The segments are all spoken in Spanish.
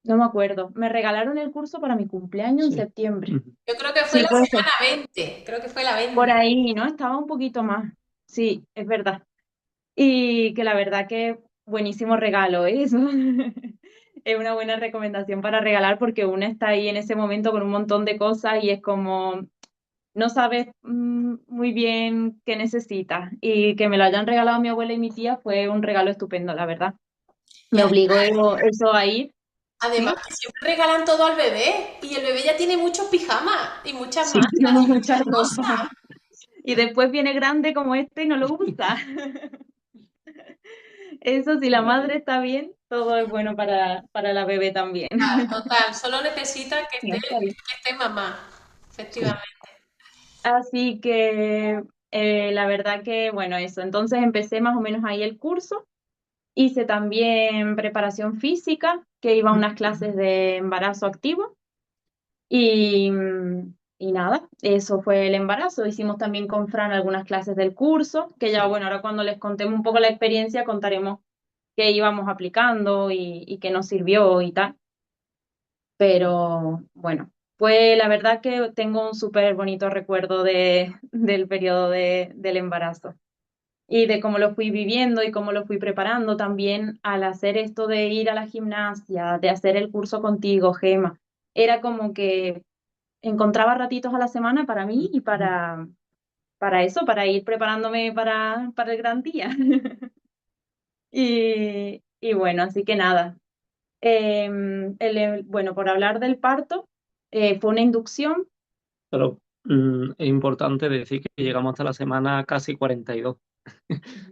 No me acuerdo. Me regalaron el curso para mi cumpleaños en Sí. septiembre. Ujú. Yo creo que fue Sí, la puede ser. semana 20, creo que fue la Por 20. ahí, ¿no? Estaba un poquito más. Sí, es verdad. Y que la verdad que buenísimo regalo, ¿eh? Eso es una buena recomendación para regalar porque uno está ahí en ese momento con un montón de cosas y es como no sabes muy bien qué necesitas. Y que me lo hayan regalado mi abuela y mi tía fue un regalo estupendo, la verdad. Y Me obligó eso a ir, además ¿sí? que siempre regalan todo al bebé y el bebé ya tiene muchos pijamas y muchas Sí, mantas tenemos y mucha muchas ropa. cosas. Y después viene grande como este y no lo usa. Eso, si la madre está bien, todo es bueno para la bebé también. Total, solo necesita que No, está bien. esté mamá, Sí. efectivamente. Así que la verdad que, bueno, eso. Entonces empecé más o menos ahí el curso. Hice también preparación física, que iba a unas clases de embarazo activo. Y, y nada, eso fue el embarazo. Hicimos también con Fran algunas clases del curso, que ya, bueno, ahora cuando les contemos un poco la experiencia, contaremos qué íbamos aplicando y qué nos sirvió y tal. Pero bueno, pues la verdad que tengo un súper bonito recuerdo del periodo del embarazo y de cómo lo fui viviendo y cómo lo fui preparando también al hacer esto de ir a la gimnasia, de hacer el curso contigo, Gema. Era como que encontraba ratitos a la semana para mí y para eso, para ir preparándome para el gran día. Y bueno, así que nada. Bueno, por hablar del parto, fue una inducción. Pero es importante decir que llegamos hasta la semana casi 42.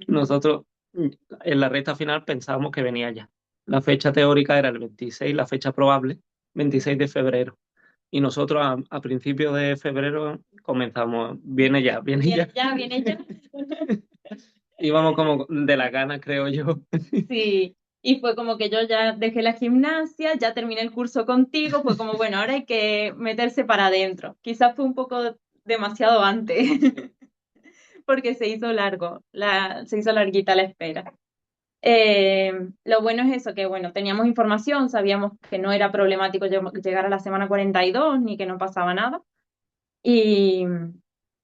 Nosotros en la recta final pensábamos que venía ya. La fecha teórica era el 26, la fecha probable, 26 de febrero. Y nosotros a principios de febrero comenzamos, viene Viene ya. ya, viene ya. Íbamos como de la gana, creo yo. Sí, y fue como que yo ya dejé la gimnasia, ya terminé el curso contigo, fue como, bueno, ahora hay que meterse para adentro. Quizás fue un poco demasiado antes, porque se hizo largo, se hizo larguita la espera. Lo bueno es eso, que bueno, teníamos información, sabíamos que no era problemático llegar a la semana 42 ni que no pasaba nada. Y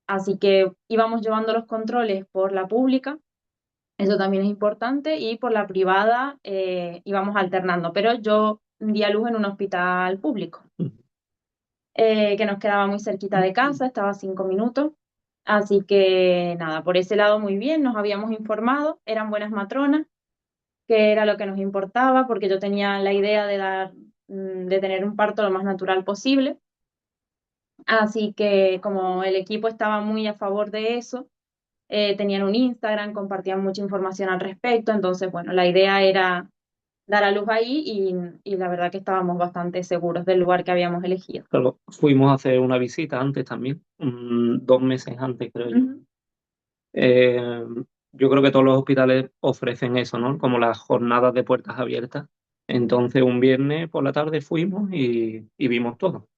así que íbamos llevando los controles por la pública, eso también es importante, y por la privada íbamos alternando, pero yo di a luz en un hospital público, que nos quedaba muy cerquita de casa, estaba a 5 minutos. Así que nada, por ese lado muy bien, nos habíamos informado, eran buenas matronas, que era lo que nos importaba, porque yo tenía la idea de tener un parto lo más natural posible. Así que como el equipo estaba muy a favor de eso, tenían un Instagram, compartían mucha información al respecto, entonces bueno, la idea era dar a luz ahí y la verdad que estábamos bastante seguros del lugar que habíamos elegido. Pero fuimos a hacer una visita antes también, 2 meses antes, creo yo. Ujú. Eh, yo creo que todos los hospitales ofrecen eso, ¿no? Como las jornadas de puertas abiertas. Entonces, un viernes por la tarde fuimos y vimos todo.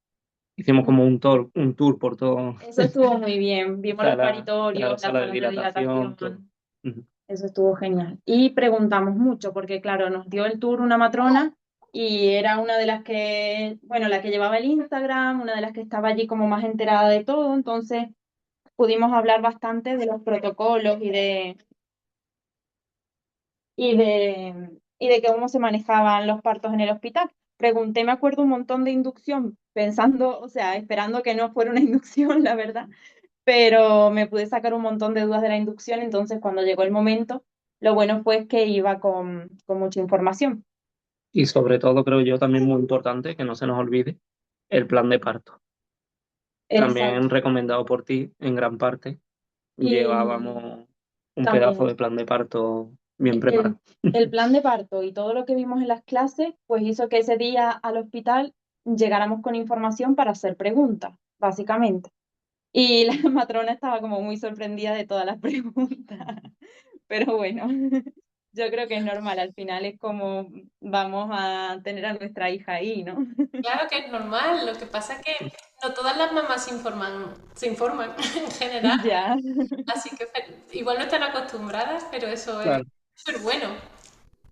Hicimos como un tour por todo, Eso estuvo muy bien, vimos los claro, paritorios, las sala de salas de dilatación, todo. dilatación, Ujú. eso estuvo genial. Y preguntamos mucho, porque claro, nos dio el tour una matrona y era una de las que, bueno, la que llevaba el Instagram, una de las que estaba allí como más enterada de todo, entonces pudimos hablar bastante de los protocolos y de cómo se manejaban los partos en el hospital. Pregunté, me acuerdo, un montón de inducción, pensando, o sea, esperando que no fuera una inducción, la verdad, pero me pude sacar un montón de dudas de la inducción, entonces cuando llegó el momento, lo bueno fue que iba con mucha información. Y sobre todo, creo yo, también muy importante, que no se nos olvide, el plan de parto. También Exacto. recomendado por ti en gran parte. Y Llevábamos un pedazo también de plan de parto bien el, preparado. el plan de parto y todo lo que vimos en las clases, pues hizo que ese día al hospital llegáramos con información para hacer preguntas, básicamente. Y la matrona estaba como muy sorprendida de todas las preguntas. Pero bueno, yo creo que es normal, al final es como vamos a tener a nuestra hija ahí, ¿no? Claro que es normal, lo que pasa es que no todas las mamás se informan en general, Ya. así que igual no están acostumbradas, pero eso es Claro. súper bueno.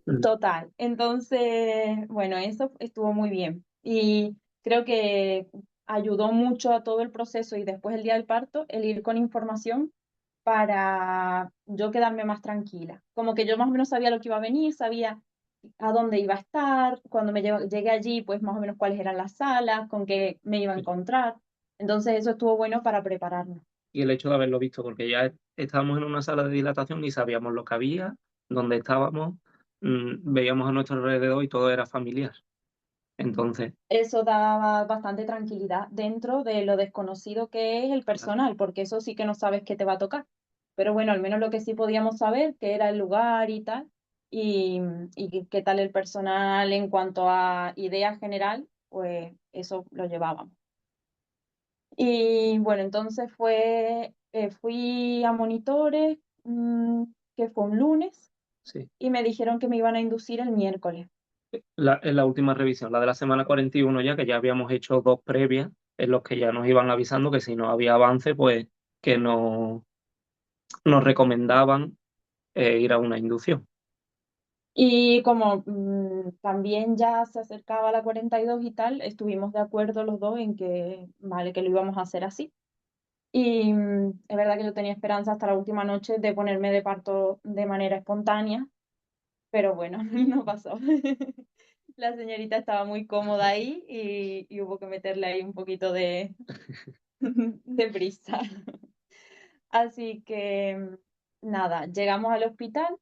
Mm. Total. Entonces, bueno, eso estuvo muy bien. Y creo que ayudó mucho a todo el proceso y después el día del parto, el ir con información para yo quedarme más tranquila. Como que yo más o menos sabía lo que iba a venir, sabía a dónde iba a estar, cuando llegué allí, pues más o menos cuáles eran las salas, con qué me iba a Sí. encontrar. Entonces eso estuvo bueno para prepararnos. Y el hecho de haberlo visto, porque ya estábamos en una sala de dilatación y sabíamos lo que había, dónde estábamos, veíamos a nuestro alrededor y todo era familiar. Entonces, Eso daba bastante tranquilidad dentro de lo desconocido que es el claro, personal, porque eso sí que no sabes qué te va a tocar. Pero bueno, al menos lo que sí podíamos saber, que era el lugar y tal, y, y qué tal el personal en cuanto a idea general, pues eso lo llevábamos. Y bueno, entonces fui a monitores, que fue un lunes, sí. y me dijeron que me iban a inducir el miércoles. En la última revisión, la de la semana 41 ya, que ya habíamos hecho dos previas, en los que ya nos iban avisando que si no había avance, pues que no, nos recomendaban ir a una inducción. Y como también ya se acercaba la 42 y tal, estuvimos de acuerdo los dos en que, vale, que lo íbamos a hacer así. Y es verdad que yo tenía esperanza hasta la última noche de ponerme de parto de manera espontánea, pero bueno, no pasó. La señorita estaba muy cómoda ahí y hubo que meterle ahí un poquito de prisa. Así que nada, llegamos al hospital.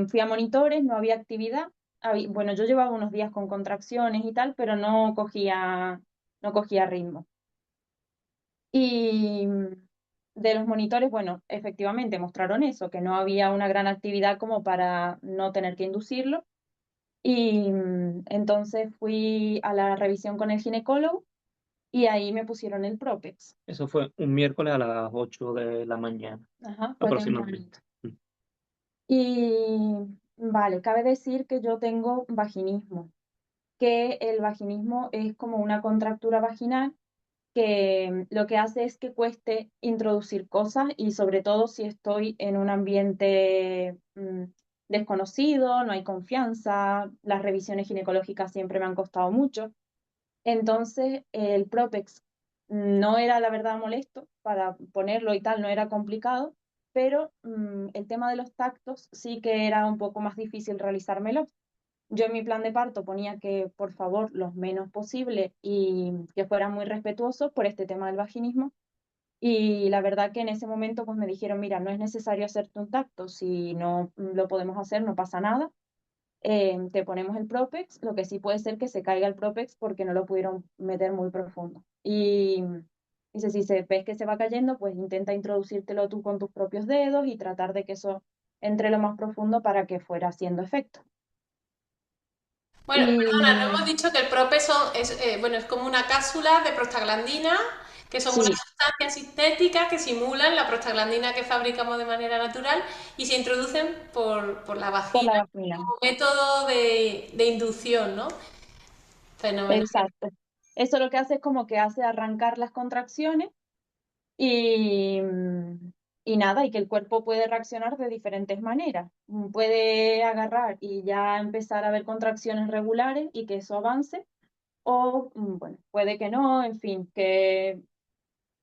Fui a monitores, no había actividad. Bueno, yo llevaba unos días con contracciones y tal, pero no cogía ritmo. Y de los monitores, bueno, efectivamente mostraron eso, que no había una gran actividad como para no tener que inducirlo. Y entonces fui a la revisión con el ginecólogo y ahí me pusieron el Propex. Eso fue un miércoles a las 8 de la mañana, Ajá, fue tempranito. aproximadamente. Mm. Y vale, cabe decir que yo tengo vaginismo, que el vaginismo es como una contractura vaginal que lo que hace es que cueste introducir cosas y sobre todo si estoy en un ambiente desconocido, no hay confianza, las revisiones ginecológicas siempre me han costado mucho. Entonces el Propex no era la verdad molesto para ponerlo y tal, no era complicado, pero el tema de los tactos sí que era un poco más difícil realizármelo. Yo en mi plan de parto ponía que por favor los menos posible y que fueran muy respetuosos por este tema del vaginismo. Y la verdad que en ese momento pues me dijeron, mira, no es necesario hacerte un tacto, si no lo podemos hacer no pasa nada. Te ponemos el Propex, lo que sí puede ser que se caiga el Propex porque no lo pudieron meter muy profundo. Y dice, si se ves que se va cayendo, pues intenta introducírtelo tú con tus propios dedos y tratar de que eso entre lo más profundo para que fuera haciendo efecto. Bueno, perdona, no hemos Y dicho que el prope bueno, es como una cápsula de prostaglandina, que son unas sí, sustancias sintéticas que simulan la prostaglandina que fabricamos de manera natural y se introducen por la por vagina la vagina. como método de inducción, ¿no? Fenomenal. Exacto. Eso lo que hace es como que hace arrancar las contracciones y, y nada, y que el cuerpo puede reaccionar de diferentes maneras. Puede agarrar y ya empezar a ver contracciones regulares y que eso avance, o bueno, puede que no, en fin, que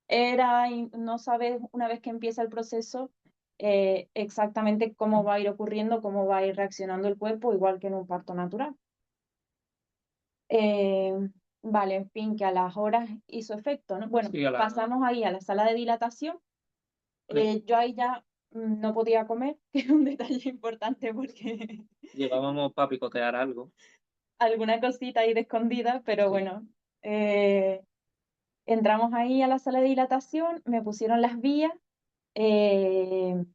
y no sabes una vez que empieza el proceso exactamente cómo va a ir ocurriendo, cómo va a ir reaccionando el cuerpo, igual que en un parto natural. Eh, vale, en fin, que a las horas hizo efecto, ¿no? Bueno, Sí, pasamos ahí a la sala de dilatación. vale, Yo ahí ya no podía comer, que es un detalle importante porque llevábamos para picotear algo. alguna cosita ahí de escondida, pero Sí. bueno, eh, entramos ahí a la sala de dilatación, me pusieron las vías eh,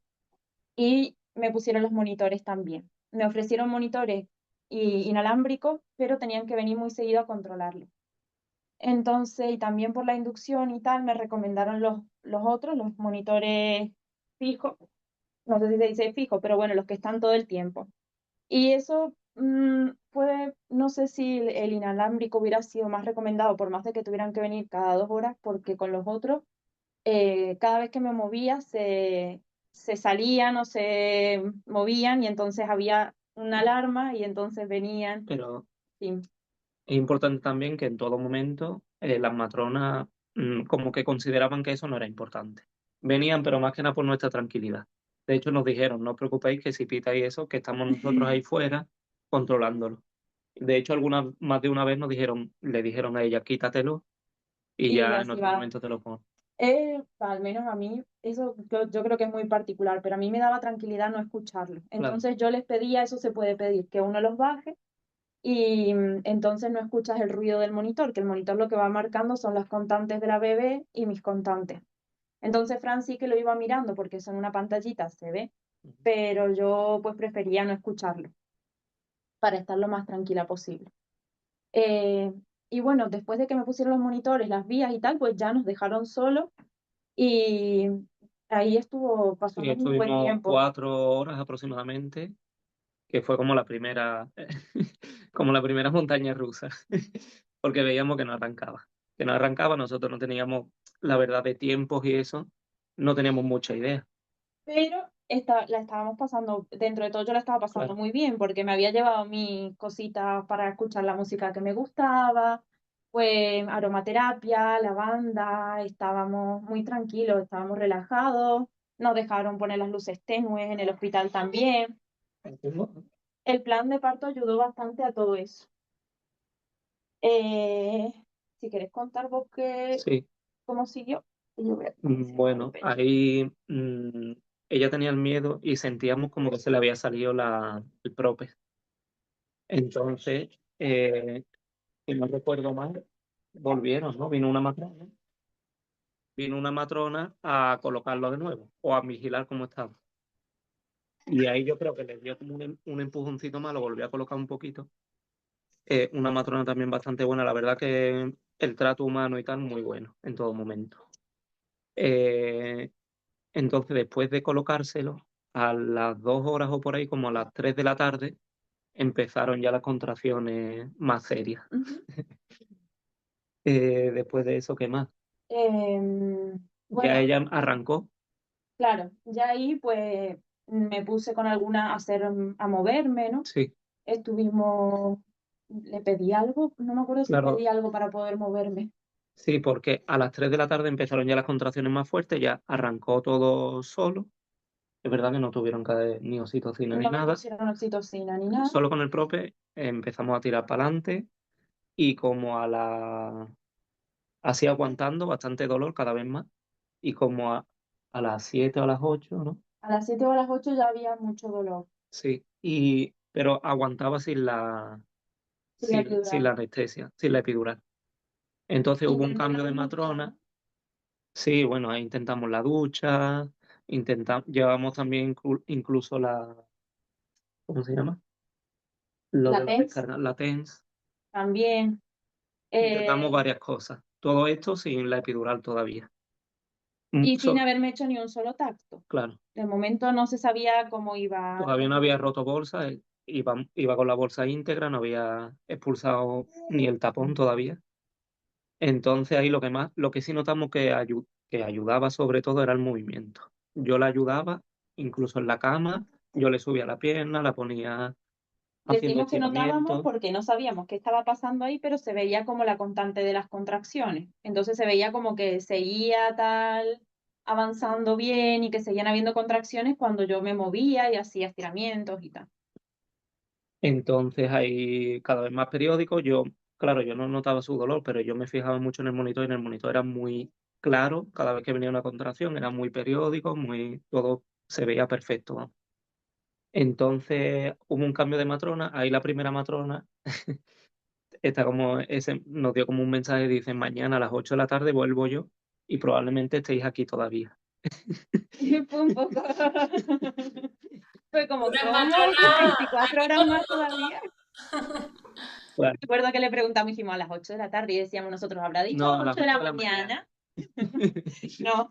y me pusieron los monitores también. Me ofrecieron monitores inalámbricos, pero tenían que venir muy seguido a controlarlo. Entonces, y también por la inducción y tal, me recomendaron los otros, los monitores fijos, no sé si se dice fijo, pero bueno, los que están todo el tiempo. Y eso fue, no sé si el inalámbrico hubiera sido más recomendado, por más de que tuvieran que venir cada 2 horas, porque con los otros, cada vez que me movía, se salían o se movían y entonces había una alarma y entonces venían. Pero Sí. es importante también que en todo momento las matronas como que consideraban que eso no era importante. Venían, pero más que nada por nuestra tranquilidad. De hecho, nos dijeron, no os preocupéis que si pitáis eso, que estamos nosotros ahí fuera controlándolo. De hecho, más de una vez le dijeron a ella, quítatelo y Y ya en así otro va. momento te lo pongo. Al menos a mí, eso yo creo que es muy particular, pero a mí me daba tranquilidad no escucharlo. Claro, Entonces yo les pedía, eso se puede pedir, que uno los baje y entonces no escuchas el ruido del monitor, que el monitor lo que va marcando son las constantes de la bebé y mis constantes. Entonces Fran sí que lo iba mirando porque eso en una pantallita se ve, pero yo pues prefería no escucharlo para estar lo más tranquila posible. Eh, y bueno, después de que me pusieron los monitores, las vías y tal, pues ya nos dejaron solos y ahí sí, pasamos un buen estuvimos tiempo. 4 horas aproximadamente, que fue como la primera, como la primera montaña rusa, porque veíamos que no arrancaba, nosotros no teníamos la verdad de tiempos y eso, no teníamos mucha idea, Pero la estábamos pasando, dentro de todo yo la estaba pasando claro. muy bien porque me había llevado mis cositas para escuchar la música que me gustaba, pues aromaterapia, lavanda, estábamos muy tranquilos, estábamos relajados, nos dejaron poner las luces tenues en el hospital también. El plan de parto ayudó bastante a todo eso. Eh, si querés contar vos Sí, cómo siguió, yo voy a comentar el bueno, pecho. ahí ella tenía el miedo y sentíamos como que se le había salido el prope. Entonces, si no recuerdo mal, volvieron, ¿no? Vino una matrona a colocarlo de nuevo o a vigilar cómo estaba. Y ahí yo creo que le dio como un empujoncito más, lo volvió a colocar un poquito. Una matrona también bastante buena, la verdad que el trato humano y tal, muy bueno en todo momento. Eh, entonces, después de colocárselo, a las 2 horas o por ahí, como a las 3 de la tarde, empezaron ya las contracciones más serias. Ujú. Después de eso, ¿qué más? Ya Bueno, ella arrancó, claro, ya ahí pues me puse con alguna a hacer a moverme, ¿no? sí, Estuvimos, le pedí algo, no me acuerdo si claro, pedí algo para poder moverme. sí, porque a las 3 de la tarde empezaron ya las contracciones más fuertes, ya arrancó todo solo. Es verdad que no tuvieron que dar ni oxitocina ni No me nada, pusieron oxitocina ni nada. solo con el prope empezamos a tirar para adelante y como así aguantando bastante dolor cada vez más y como a las 7 o a las 8, ¿no? A las 7 o a las 8 ya había mucho dolor. Sí, pero aguantaba Sí, la sin epidural. la anestesia, sin la epidural. Entonces hubo un Intenté la cambio de ducha. matrona. Sí, bueno, ahí intentamos la ducha, llevamos también incluso ¿cómo se llama? Lo La de la TENS descarga, la TENS. también. Intentamos Eh, varias cosas. Todo esto sin la epidural todavía. y sin Solo, haberme hecho ni un solo tacto. claro, De momento no se sabía cómo iba a todavía no había continuar. roto bolsa, iba con la bolsa íntegra, no había expulsado ni el tapón todavía. Entonces ahí lo que sí notamos que ayudaba sobre todo era el movimiento. Yo la ayudaba, incluso en la cama, yo le subía la pierna, la ponía haciendo Decimos que notábamos estiramientos. porque no sabíamos qué estaba pasando ahí, pero se veía como la constante de las contracciones. Entonces se veía como que seguía tal avanzando bien y que seguían habiendo contracciones cuando yo me movía y hacía estiramientos y tal. Entonces ahí cada vez más periódico. Claro, yo no notaba su dolor, pero yo me fijaba mucho en el monitor y en el monitor era muy claro. Cada vez que venía una contracción era muy periódico, todo se veía perfecto, vamos. Entonces hubo un cambio de matrona. Ahí la primera matrona nos dio como un mensaje, dice, mañana a las 8 de la tarde vuelvo yo y probablemente estéis aquí todavía. Y fue un poco... Fue como, Una ¿cómo? matrona ¿24 aquí horas con más nosotros. todavía? Claro, Recuerdo que le preguntamos, dijimos a las 8 de la tarde y decíamos nosotros, ¿habrá dicho a no, las a las 8 de 8 la de la mañana. mañana? No.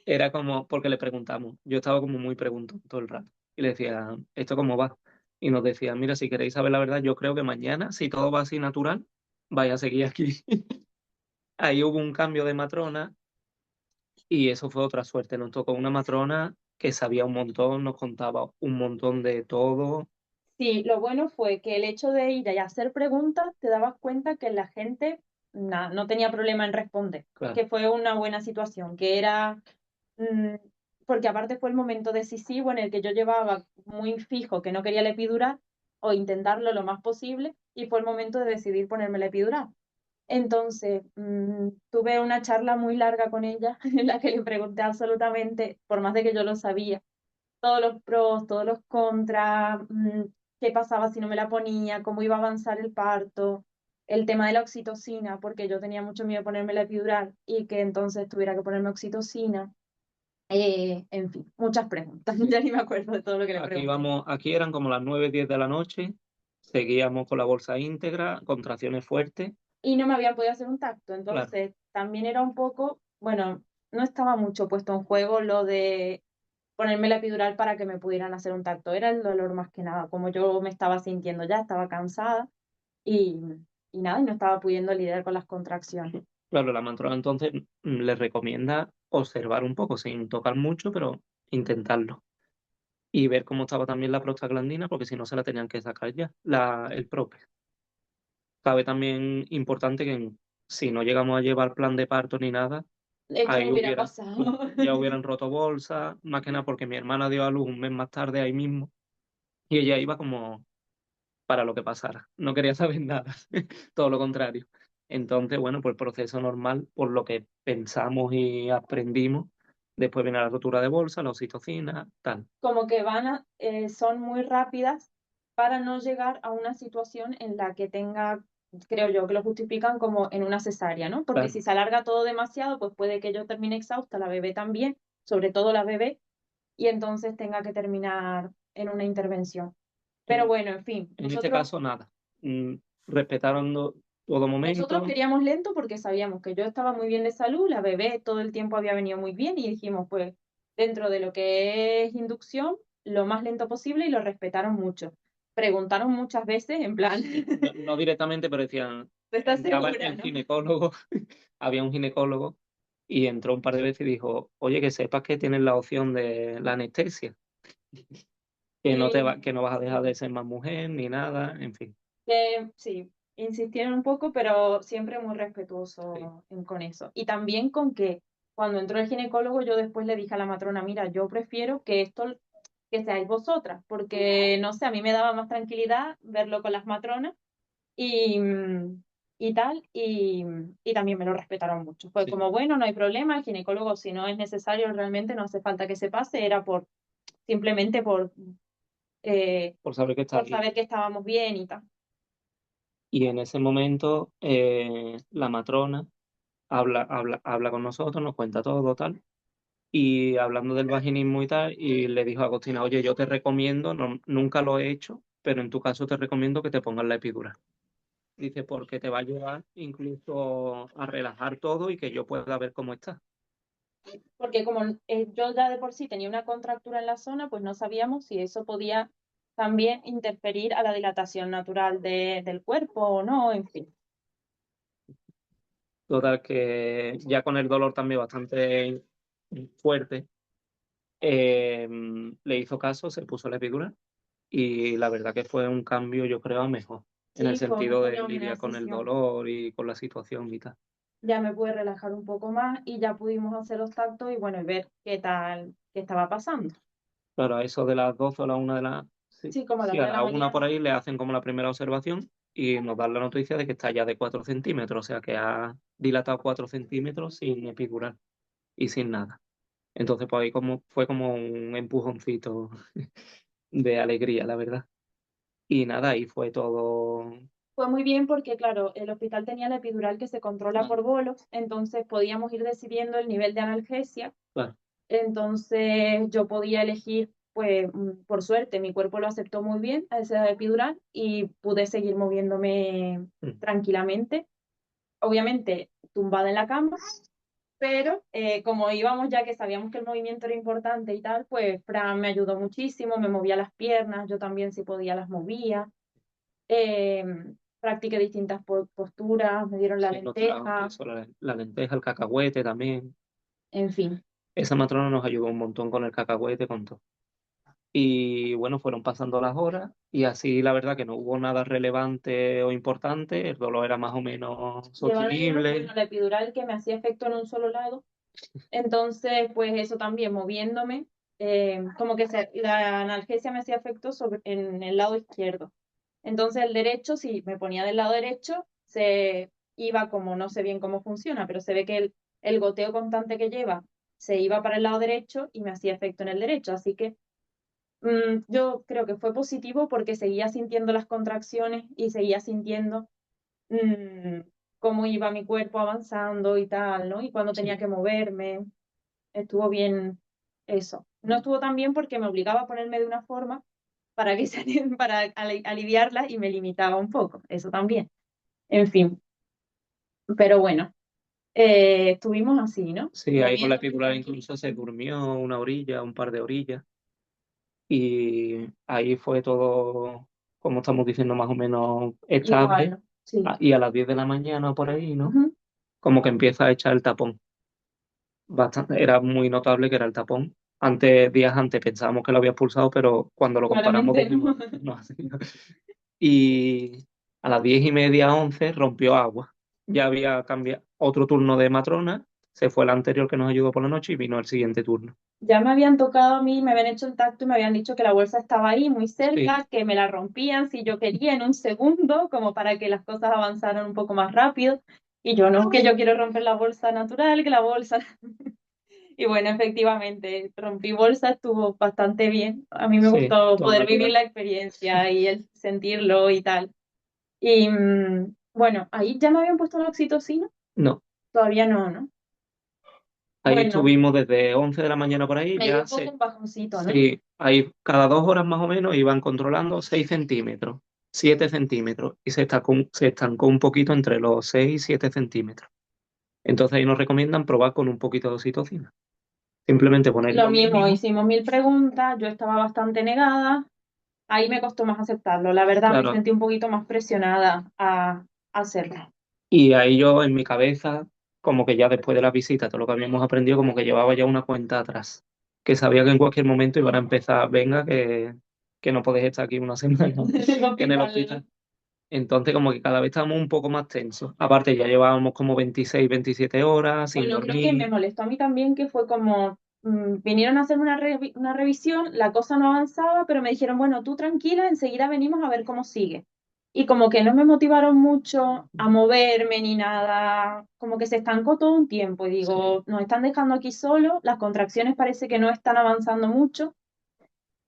Era como, porque le preguntamos, yo estaba como muy preguntón todo el rato, y le decía, ¿esto cómo va? Y nos decía, mira, si queréis saber la verdad, yo creo que mañana, si todo va así natural, vais a seguir aquí. Ahí hubo un cambio de matrona y eso fue otra suerte. Nos tocó una matrona que sabía un montón, nos contaba un montón de todo. Sí, lo bueno fue que el hecho de ir y hacer preguntas, te dabas cuenta que la gente no tenía problema en responder, Claro, que fue una buena situación, que era, mm, porque aparte fue el momento decisivo en el que yo llevaba muy fijo que no quería la epidural o intentarlo lo más posible, y fue el momento de decidir ponerme la epidural. Entonces, tuve una charla muy larga con ella en la que le pregunté absolutamente, por más de que yo lo sabía, todos los pros, todos los contras, qué pasaba si no me la ponía, cómo iba a avanzar el parto, el tema de la oxitocina, porque yo tenía mucho miedo de ponerme la epidural y que entonces tuviera que ponerme oxitocina. En fin, muchas preguntas. Ya ni me acuerdo de todo lo que le pregunté. aquí eran como las 9, 10 de la noche, seguíamos con la bolsa íntegra, contracciones fuertes, Y no me habían podido hacer un tacto, claro, entonces también era un poco, bueno, no estaba mucho puesto en juego lo de ponerme la epidural para que me pudieran hacer un tacto. Era el dolor más que nada, como yo me estaba sintiendo ya, estaba cansada y, y nada, y no estaba pudiendo lidiar con las contracciones. claro, la matrona entonces les recomienda observar un poco, sin tocar mucho, pero intentarlo. Y ver cómo estaba también la prostaglandina, porque si no se la tenían que sacar ya, el propio. Cabe también importante que si no llegamos a llevar plan de parto ni nada, Esto no ahí hubiera hubiera, pasado. ya hubieran roto bolsa, más que nada porque mi hermana dio a luz un mes más tarde ahí mismo y ella iba como para lo que pasara, no quería saber nada, todo lo contrario. Entonces, bueno, pues el proceso normal, por lo que pensamos y aprendimos, después viene la rotura de bolsa, la oxitocina, tal. Como que son muy rápidas para no llegar a una situación en la que tenga, creo yo, que lo justifican como en una cesárea, ¿no? Porque Claro, si se alarga todo demasiado, pues puede que yo termine exhausta, la bebé también, sobre todo la bebé, y entonces tenga que terminar en una intervención. Pero en, bueno, en fin, en este caso nada. Mm, Respetaron todo nosotros momento. queríamos lento porque sabíamos que yo estaba muy bien de salud, la bebé todo el tiempo había venido muy bien y dijimos, pues, dentro de lo que es inducción, lo más lento posible y lo respetaron mucho. Preguntaron muchas veces, en plan, No, no directamente, pero decían, ¿estás entraba segura, el no? ginecólogo, había un ginecólogo y entró un par de veces y dijo, oye, que sepas que tienes la opción de la anestesia, Y que no vas a dejar de ser más mujer ni nada, en fin. sí, insistieron un poco, pero siempre muy Sí, respetuoso con eso. Y también con que cuando entró el ginecólogo, yo después le dije a la matrona, mira, yo prefiero que esto, que seáis vosotras, porque no sé, a mí me daba más tranquilidad verlo con las matronas y, y tal, y también me lo respetaron mucho. Fue sí, como, bueno, no hay problema, el ginecólogo, si no es necesario, realmente no hace falta que se pase, era simplemente eh, por saber que está por aquí. saber que estábamos bien y tal. Y en ese momento la matrona habla con nosotros, nos cuenta todo, tal. Y hablando del vaginismo y tal, y le dijo a Agostina, oye, yo te recomiendo, nunca lo he hecho, pero en tu caso te recomiendo que te pongas la epidural. Dice, porque te va a ayudar incluso a relajar todo y que yo pueda ver cómo está. Porque como yo ya de por sí tenía una contractura en la zona, pues no sabíamos si eso podía también interferir a la dilatación natural del cuerpo o no, en fin. Total, que ya con el dolor también bastante fuerte, le hizo caso, se puso la epidural y la verdad que fue un cambio, yo creo, a mejor, en el Sí, fue sentido de una buena lidiar con el sesión. dolor y con la situación y tal. Ya me pude relajar un poco más y ya pudimos hacer los tactos y bueno, y ver qué tal, qué estaba pasando. Claro, a eso de las 12 o la 1 de la... Sí, Sí, como a las sí, a 1 de la la 1 por mañana. ahí le hacen como la primera observación y nos dan la noticia de que está ya de 4 centímetros, o sea que ha dilatado 4 centímetros sin epidural y sin nada. Entonces, pues ahí fue como un empujoncito de alegría, la verdad. Y nada, ahí fue todo. Fue muy bien porque, claro, el hospital tenía la epidural que se controla Claro, por bolos, entonces podíamos ir decidiendo el nivel de analgesia. claro, Entonces yo podía elegir, pues por suerte mi cuerpo lo aceptó muy bien a esa epidural y pude seguir moviéndome mm, tranquilamente, obviamente tumbada en la cama, pero como íbamos ya que sabíamos que el movimiento era importante y tal, pues Fran me ayudó muchísimo, me movía las piernas, yo también si podía las movía, eh, practiqué distintas posturas, me dieron la sí, lenteja, eso, la lenteja, el cacahuete también. en fin. Esa matrona nos ayudó un montón con el cacahuete, con todo. Y bueno, fueron pasando las horas y así la verdad que no hubo nada relevante o importante, el dolor era más o menos Llevaba bueno, sostenible. la epidural que me hacía efecto en un solo lado. Entonces, pues eso también, moviéndome, como que la analgesia me hacía efecto en el lado izquierdo. Entonces el derecho, si me ponía del lado derecho, se iba como, no sé bien cómo funciona, pero se ve que el goteo constante que lleva se iba para el lado derecho y me hacía efecto en el derecho. Así que yo creo que fue positivo porque seguía sintiendo las contracciones y seguía sintiendo mm, cómo iba mi cuerpo avanzando y tal, ¿no? Y cuando tenía Sí, que moverme, estuvo bien eso. No estuvo tan bien porque me obligaba a ponerme de una forma para que para aliviarla y me limitaba un poco, eso también. En fin, pero bueno, estuvimos así, ¿no? sí, ahí con la Moviendo epidural incluso se durmió una orilla, un par de orillas y ahí fue todo, como estamos diciendo, más o menos igual, estable. ¿no? Sí. Y a las 10 de la mañana por ahí, ¿no? Ujú. Como que empieza a echar el tapón. Bastante, era muy notable que era el tapón. Antes, días antes pensábamos que lo había expulsado, pero cuando lo comparamos Claramente dijimos, no. no, así no. Y a las 10:30, 11 rompió agua. Ya había cambiado otro turno de matrona, se fue el anterior que nos ayudó por la noche y vino el siguiente turno. Ya me habían tocado a mí, me habían hecho el tacto y me habían dicho que la bolsa estaba ahí, muy Sí, cerca, que me la rompían si yo quería en un segundo, como para que las cosas avanzaran un poco más rápido. Y yo no, que yo quiero romper la bolsa natural, que la bolsa. Y bueno, efectivamente, rompí bolsa, estuvo bastante bien. A mí me sí, gustó todo poder vivir natural. la experiencia y el sentirlo y tal. Y bueno, ahí ya me habían puesto la oxitocina, No, todavía no, ¿no? ahí Bueno, estuvimos desde 11 de la mañana por ahí, me dio ya un poco se. un bajoncito, ¿no? Sí, ahí cada 2 horas más o menos iban controlando 6 centímetros, 7 centímetros y se estancó un poquito entre los 6 y 7 centímetros. Entonces ahí nos recomiendan probar con un poquito de oxitocina. Simplemente poner Lo lo mismo, mínimo. hicimos mil preguntas, yo estaba bastante negada, ahí me costó más aceptarlo, la verdad me Claro, sentí un poquito más presionada a hacerlo. y ahí yo en mi cabeza, como que ya después de la visita, todo lo que habíamos aprendido, como que llevaba ya una cuenta atrás, que sabía que en cualquier momento iban a empezar, venga, que no podés estar aquí una semana En el en el hospital, ¿no? hospital. Entonces, como que cada vez estábamos un poco más tensos. Aparte, ya llevábamos como 26, 27 horas sin Bueno, creo que me dormir. molestó a mí también que fue como, vinieron a hacer una revisión, la cosa no avanzaba, pero me dijeron, bueno, tú tranquila, enseguida venimos a ver cómo sigue. Y como que no me motivaron mucho a moverme ni nada, como que se estancó todo un tiempo y Sí. digo, nos están dejando aquí solo, las contracciones parece que no están avanzando mucho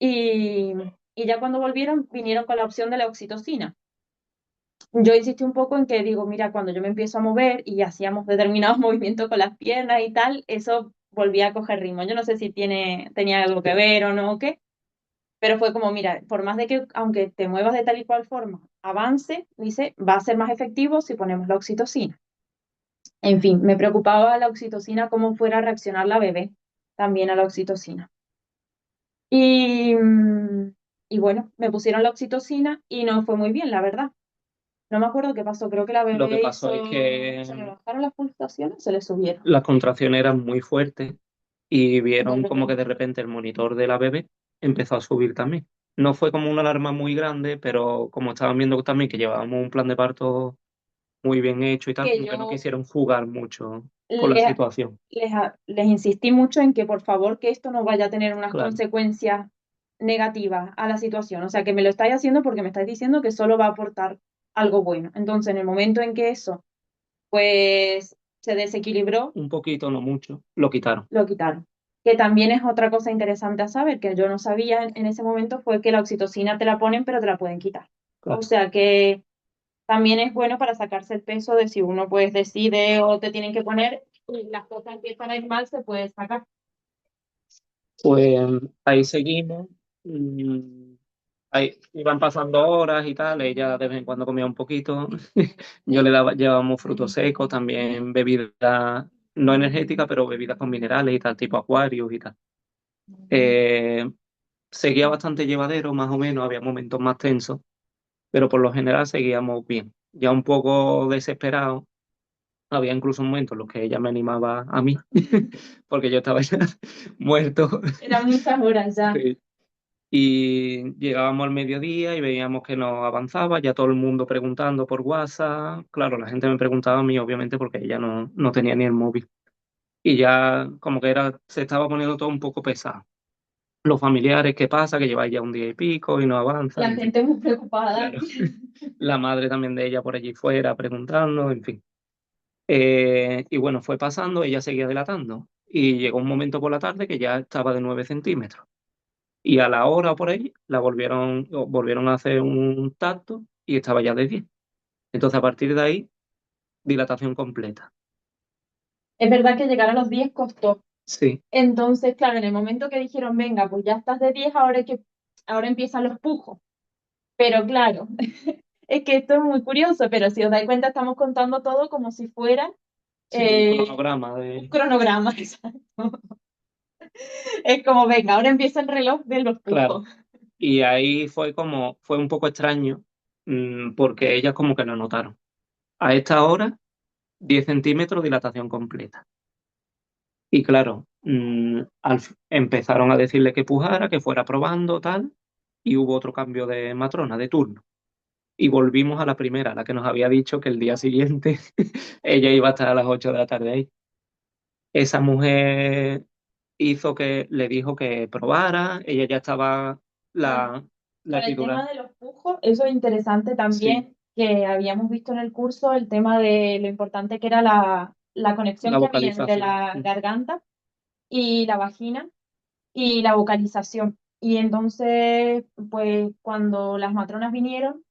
y, y ya cuando volvieron vinieron con la opción de la oxitocina. Yo insistí un poco en que digo, mira, cuando yo me empiezo a mover y hacíamos determinados movimientos con las piernas y tal, eso volvía a coger ritmo. Yo no sé si tenía algo que Sí. ver o no o qué, pero fue como, mira, por más de que, aunque te muevas de tal y cual forma, avance, dice, va a ser más efectivo si ponemos la oxitocina. En fin, me preocupaba la oxitocina, cómo fuera a reaccionar la bebé también a la oxitocina. Y, y bueno, me pusieron la oxitocina y no fue muy bien, la verdad. No me acuerdo qué pasó, creo que la Lo que bebé pasó es hizo, se le que bajaron las pulsaciones, se le subieron, las contracciones eran muy fuertes y de vieron como que repente. de repente el monitor de la bebé empezó a subir también. No fue como una alarma muy grande, pero como estaban viendo también que llevábamos un plan de parto muy bien hecho y tal, Que como que no yo quisieron jugar mucho con la les, situación. les insistí mucho en que por favor que esto no vaya a tener unas Claro. consecuencias negativas a la situación. O sea, que me lo estáis haciendo porque me estáis diciendo que solo va a aportar algo bueno. Entonces, en el momento en que eso, pues, se desequilibró, Un poquito, no mucho, lo quitaron. lo quitaron. Que también es otra cosa interesante a saber, que yo no sabía en ese momento, fue que la oxitocina te la ponen, pero te la pueden quitar. O Claro. sea que también es bueno para sacarse el peso de si uno pues decide o te tienen que poner y las cosas empiezan a ir mal, se puede sacar. Pues ahí seguimos. mm, Ahí iban pasando horas y tal, ella de vez en cuando comía un poquito. Yo le daba, llevábamos frutos secos, también bebidas no energéticas, pero bebidas con minerales y tal, tipo acuarios y tal. Eh, Seguía bastante llevadero, más o menos, había momentos más tensos, pero por lo general seguíamos bien. Ya un poco desesperado, había incluso momentos en los que ella me animaba a mí, porque yo estaba ya muerto. Eran muchas horas ya. Sí. Y llegábamos al mediodía y veíamos que no avanzaba, ya todo el mundo preguntando por WhatsApp. Claro, la gente me preguntaba a mí, obviamente, porque ella no tenía ni el móvil. Y ya como que se estaba poniendo todo un poco pesado. Los familiares, ¿qué pasa? Que lleváis ya un día y pico y no avanza, La en fin. gente muy preocupada. Claro. La madre también de ella por allí fuera preguntando, en fin. Y bueno, fue pasando, ella seguía dilatando. Y llegó un momento por la tarde que ya estaba de 9 centímetros. Y a la hora o por ahí volvieron a hacer un tacto y estaba ya de 10. Entonces, a partir de ahí, dilatación completa. Es verdad que llegar a los 10 costó. Sí, Entonces, claro, en el momento que dijeron, venga, pues ya estás de 10, ahora empiezan los pujos. Pero claro, es que esto es muy curioso, pero si os dais cuenta, estamos contando todo como si fuera sí, un eh, cronograma un de... cronograma, exacto. Es como, venga, ahora empieza el reloj de los Claro. pujos. Y ahí fue un poco extraño, porque ellas como que lo notaron. A esta hora, 10 centímetros dilatación completa. Y claro, empezaron a decirle que pujara, que fuera probando, tal, y hubo otro cambio de matrona, de turno. Y volvimos a la primera, la que nos había dicho que el día siguiente ella iba a estar a las 8 de la tarde ahí. Esa mujer le dijo que probara, ella ya estaba Bueno, la con el epidural. tema de los pujos, eso es interesante Sí, también, que habíamos visto en el curso el tema de lo importante que era la conexión la que había entre vocalización. la garganta y la vagina y la vocalización. Y entonces, pues cuando las matronas vinieron,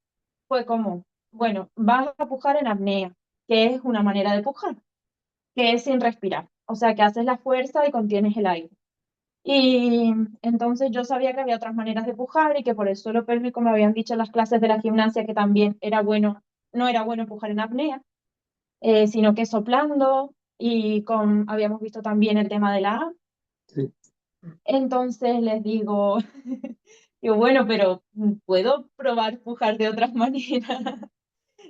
fue como, bueno, vas a pujar en apnea, que es una manera de pujar, que es sin respirar. O sea, que haces la fuerza y contienes el aire. Y entonces yo sabía que había otras maneras de pujar y que por el suelo pélvico me habían dicho en las clases de la gimnasia que también era bueno, no era bueno pujar en apnea, sino que soplando habíamos visto también el tema de la A. Sí, Entonces les digo, digo, bueno, pero ¿puedo probar pujar de otras maneras?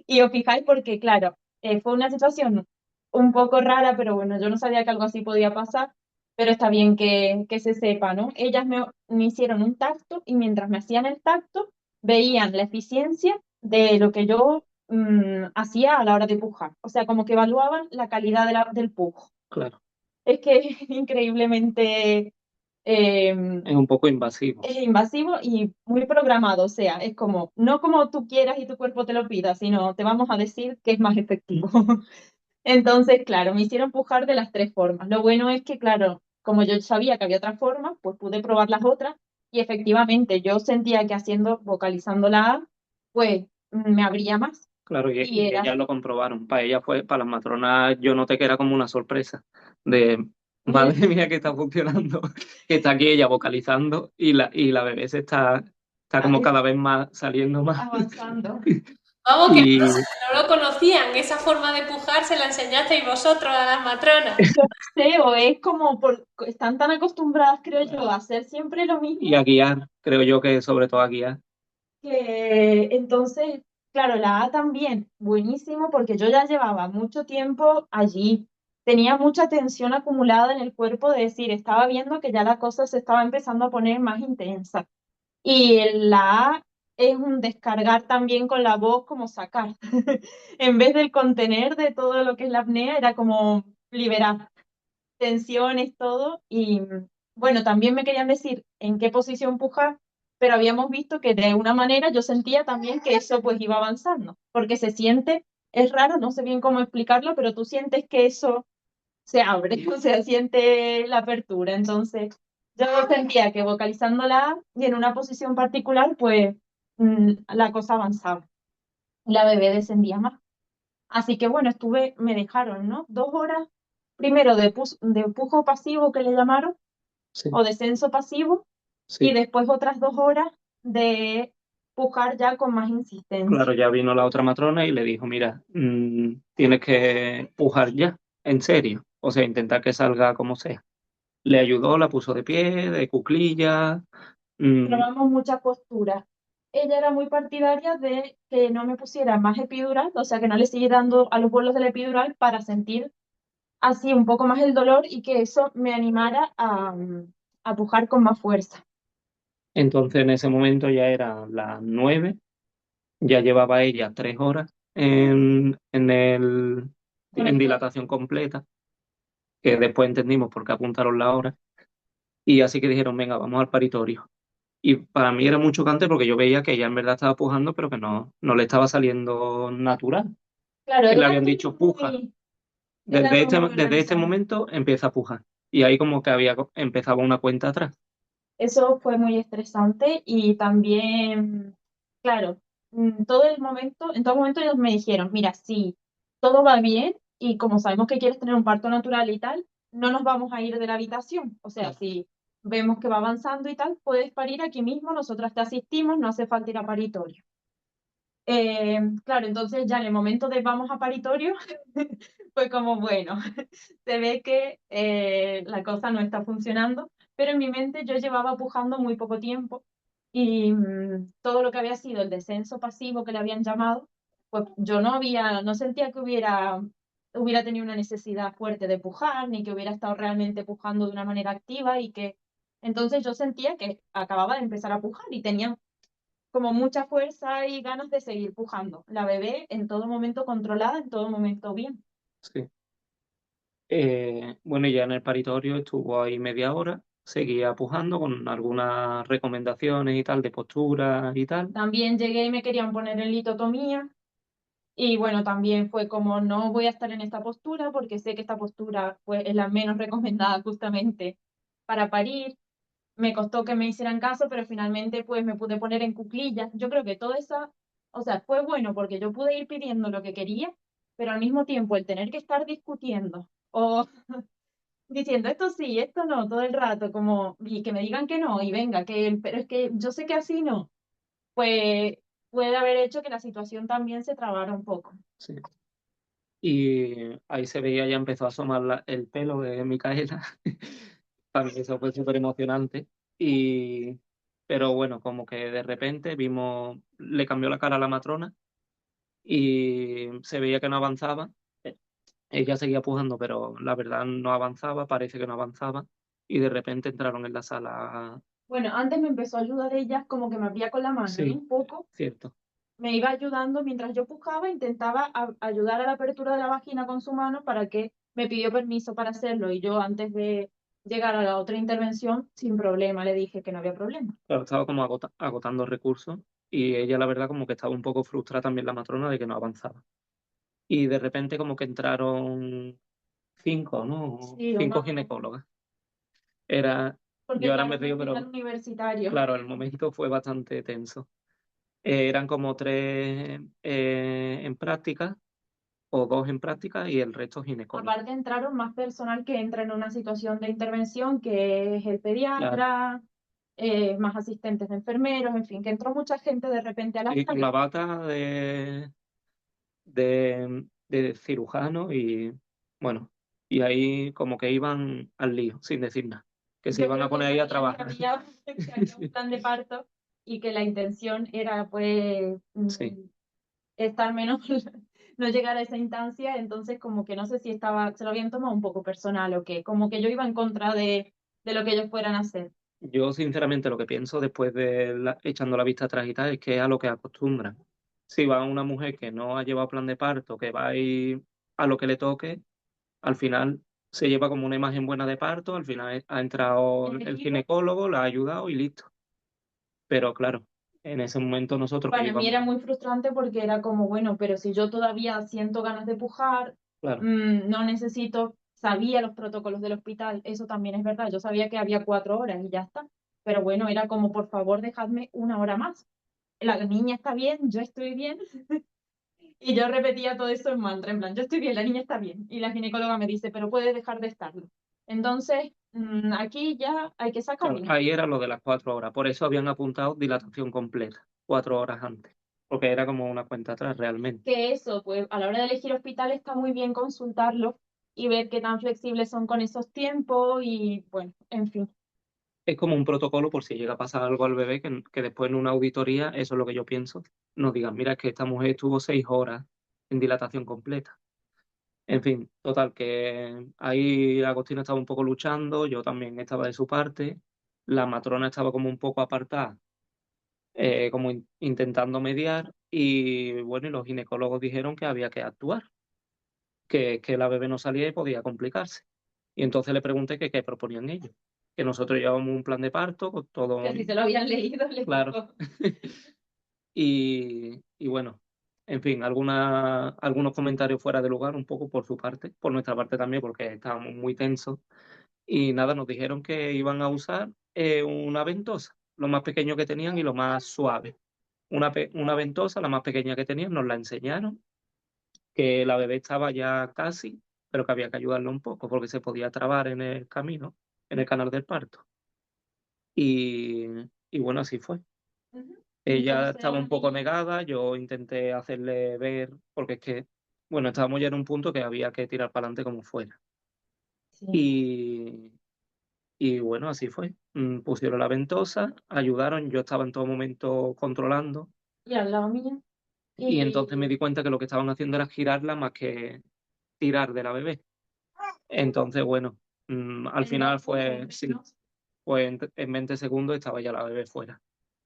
Y os fijáis porque, claro, fue una situación un poco rara, pero bueno, yo no sabía que algo así podía pasar, pero está bien que se sepa, ¿no? Ellas me hicieron un tacto y mientras me hacían el tacto, veían la eficiencia de lo que yo hacía a la hora de pujar. O sea, como que evaluaban la calidad del pujo. claro. Es que es increíblemente eh, Es un poco invasivo. es invasivo y muy programado, o sea, es como, no como tú quieras y tu cuerpo te lo pida, sino te vamos a decir que es más efectivo. Entonces, claro, me hicieron pujar de las tres formas. Lo bueno es que, claro, como yo sabía que había otras formas, pues pude probar las otras y efectivamente yo sentía que vocalizando la A, pues me abría más. Claro, Y y era ellas lo comprobaron. Para ella para las matronas, yo noté que era como una sorpresa de, muy madre mía, que está funcionando, que está aquí ella vocalizando y la bebé está como cada vez más saliendo más. avanzando. Vamos, que no, Y, no lo conocían, esa forma de pujar se la enseñasteis vosotros a las matronas. Yo no sé, o es como están tan acostumbradas, creo yo, a hacer siempre lo y mismo a guiar, creo yo que sobre todo a guiar. que entonces, claro, la A también, buenísimo, porque yo ya llevaba mucho tiempo allí, tenía mucha tensión acumulada en el cuerpo, de decir, estaba viendo que ya la cosa se estaba empezando a poner más intensa. Y la A es un descargar también con la voz, como sacar. En vez del contener de todo lo que es la apnea, era como liberar tensiones, todo. Y bueno, también me querían decir en qué posición pujar, pero habíamos visto que de una manera yo sentía también que eso pues iba avanzando, porque se siente, es raro, no sé bien cómo explicarlo, pero tú sientes que eso se abre, o sea, siente la apertura. Entonces, yo sentía que vocalizándola y en una posición particular, pues la cosa avanzaba, la bebé descendía más. Así que bueno, me dejaron, ¿no? 2 horas, primero de pujo pasivo que le llamaron, Sí, o descenso pasivo, y sí. después otras 2 horas de pujar ya con más Claro, insistencia. ya vino la otra matrona y le dijo, mira, tienes que pujar ya, en serio. O sea, intentar que salga como sea. Le ayudó, la puso de pie, de cuclillas. mm, Probamos muchas posturas. Ella era muy partidaria de que no me pusiera más epidural, o sea, que no le siguiera dando a los bolos de la epidural para sentir así un poco más el dolor y que eso me animara a pujar con más fuerza. Entonces en ese momento ya eran las 9, ya llevaba ella 3 horas Con en esto, dilatación completa, que después entendimos por qué apuntaron la hora, y así que dijeron, venga, vamos al paritorio. Y para mí era muy chocante porque yo veía que ella en verdad estaba pujando, pero que no le estaba saliendo natural. claro, Que le era habían todo dicho, puja. era todo muy Desde este organizado. momento empieza a pujar. Y ahí como que había empezado una cuenta atrás. Eso fue muy estresante y también, claro, todo el momento, en todo momento ellos me dijeron, mira, si todo va bien y como sabemos que quieres tener un parto natural y tal, no nos vamos a ir de la habitación. O sea, Claro. si vemos que va avanzando y tal, puedes parir aquí mismo, nosotras te asistimos, no hace falta ir a paritorio. Claro, entonces ya en el momento de vamos a paritorio, fue como, bueno, se ve que la cosa no está funcionando, pero en mi mente yo llevaba pujando muy poco tiempo y todo lo que había sido el descenso pasivo que le habían llamado, pues yo no sentía que hubiera tenido una necesidad fuerte de pujar, ni que hubiera estado realmente pujando de una manera activa y que entonces yo sentía que acababa de empezar a pujar y tenía como mucha fuerza y ganas de seguir pujando. La bebé en todo momento controlada, en todo momento bien. Sí. Bueno, y ya en el paritorio estuvo ahí media hora, seguía pujando con algunas recomendaciones y tal, de postura y tal. También llegué y me querían poner en litotomía y bueno, también fue como no voy a estar en esta postura porque sé que esta postura pues, es la menos recomendada justamente para parir. Me costó que me hicieran caso, pero finalmente pues me pude poner en cuclillas. Yo creo que todo eso, o sea, fue bueno porque yo pude ir pidiendo lo que quería, pero al mismo tiempo el tener que estar discutiendo o diciendo esto sí, esto no, todo el rato, como, y que me digan que no, y venga, pero es que yo sé que así no, pues puede haber hecho que la situación también se trabara un poco. Sí. Y ahí se veía, ya empezó a asomar el pelo de Micaela. Para mí eso fue súper emocionante. Y, pero bueno, como que de repente vimos, le cambió la cara a la matrona y se veía que no avanzaba. Eh, Ella seguía pujando, pero la verdad no avanzaba, parece que no avanzaba. Y de repente entraron en la sala. Bueno, antes me empezó a ayudar ella, como que me abría con la mano, ¿no? Sí, Un poco, cierto. me iba ayudando mientras yo pujaba, intentaba ayudar a la apertura de la vagina con su mano para que me pidió permiso para hacerlo, y yo antes de llegar a la otra intervención, sin problema, le dije que no había problema. Claro, estaba como agotando recursos y ella la verdad como que estaba un poco frustrada también la matrona de que no avanzaba. Y de repente como que entraron 5, ¿no? Sí, o 5 más, ginecólogas. Era, porque yo ahora me claro, es un río, hospital pero universitario. claro, el momento fue bastante tenso. Eran como 3 en práctica o 2 en práctica y el resto ginecólogos. Aparte entraron más personal que entra en una situación de intervención, que es el Claro, pediatra, más asistentes de enfermeros, en fin, que entró mucha gente de repente a la sí, con sala. la bata de cirujano y bueno, y ahí como que iban al lío, sin decir nada, que se Yo iban a creo que poner ahí a sabían trabajar. que había un plan de parto y que la intención era pues Sí, estar menos, no llegar a esa instancia, entonces como que no sé si estaba, se lo habían tomado un poco personal o qué, como que yo iba en contra de lo que ellos fueran a hacer. yo sinceramente lo que pienso después de echando la vista atrás y tal es que es a lo que acostumbran. Si va una mujer que no ha llevado plan de parto, que va a ir a lo que le toque, al final se lleva como una imagen buena de parto, al final ha entrado El el equipo, ginecólogo, la ha ayudado y listo. Pero claro, en ese momento nosotros que para mí era íbamos, muy frustrante porque era como, bueno, pero si yo todavía siento ganas de pujar, claro, no necesito, sabía los protocolos del hospital, eso también es verdad, yo sabía que había 4 horas y ya está, pero bueno, era como, por favor, dejadme una hora más. La niña está bien, yo estoy bien, y yo repetía todo eso en mantra, en plan, yo estoy bien, la niña está bien, y la ginecóloga me dice, pero puede dejar de estarlo. Entonces, aquí ya hay que claro, sacarla. ahí era lo de las 4 horas, por eso habían apuntado dilatación completa, 4 horas antes, porque era como una cuenta atrás realmente. Que eso, pues a la hora de elegir hospital está muy bien consultarlo y ver qué tan flexibles son con esos tiempos y bueno, en fin. Es como un protocolo por si llega a pasar algo al bebé, que después en una auditoría, eso es lo que yo pienso, nos digan, mira, es que esta mujer estuvo 6 horas en dilatación completa. En fin, total, que ahí Agostina estaba un poco luchando, yo también estaba de su parte, La matrona estaba como un poco apartada, como intentando mediar, y bueno, y los ginecólogos dijeron que había que actuar, que la bebé no salía y podía complicarse. Y entonces le pregunté que qué proponían ellos, que nosotros llevábamos un plan de parto, con todo, Que si se lo habían leído, les claro. gustó. Y bueno, en fin, algunos comentarios fuera de lugar, un poco por su parte, por nuestra parte también, porque estábamos muy tensos. Y nada, nos dijeron que iban a usar una ventosa, lo más pequeño que tenían y lo más suave. Una ventosa, la más pequeña que tenían, nos la enseñaron, que la bebé estaba ya casi, pero que había que ayudarla un poco porque se podía trabar en el camino, en el canal del parto. Y, y bueno, así fue. Ujú. Ella Entonces, estaba un poco negada, yo intenté hacerle ver, porque es que, bueno, estábamos ya en un punto que había que tirar para adelante como fuera. sí. Y, y bueno, así fue. Pusieron la ventosa, ayudaron, yo estaba en todo momento controlando, Y al lado mío. y entonces me Y di cuenta que lo que estaban haciendo era girarla más que tirar de la bebé. Entonces, bueno, al en dos final fue, segundos, sí, ¿no? fue en 20 segundos estaba ya la bebé fuera.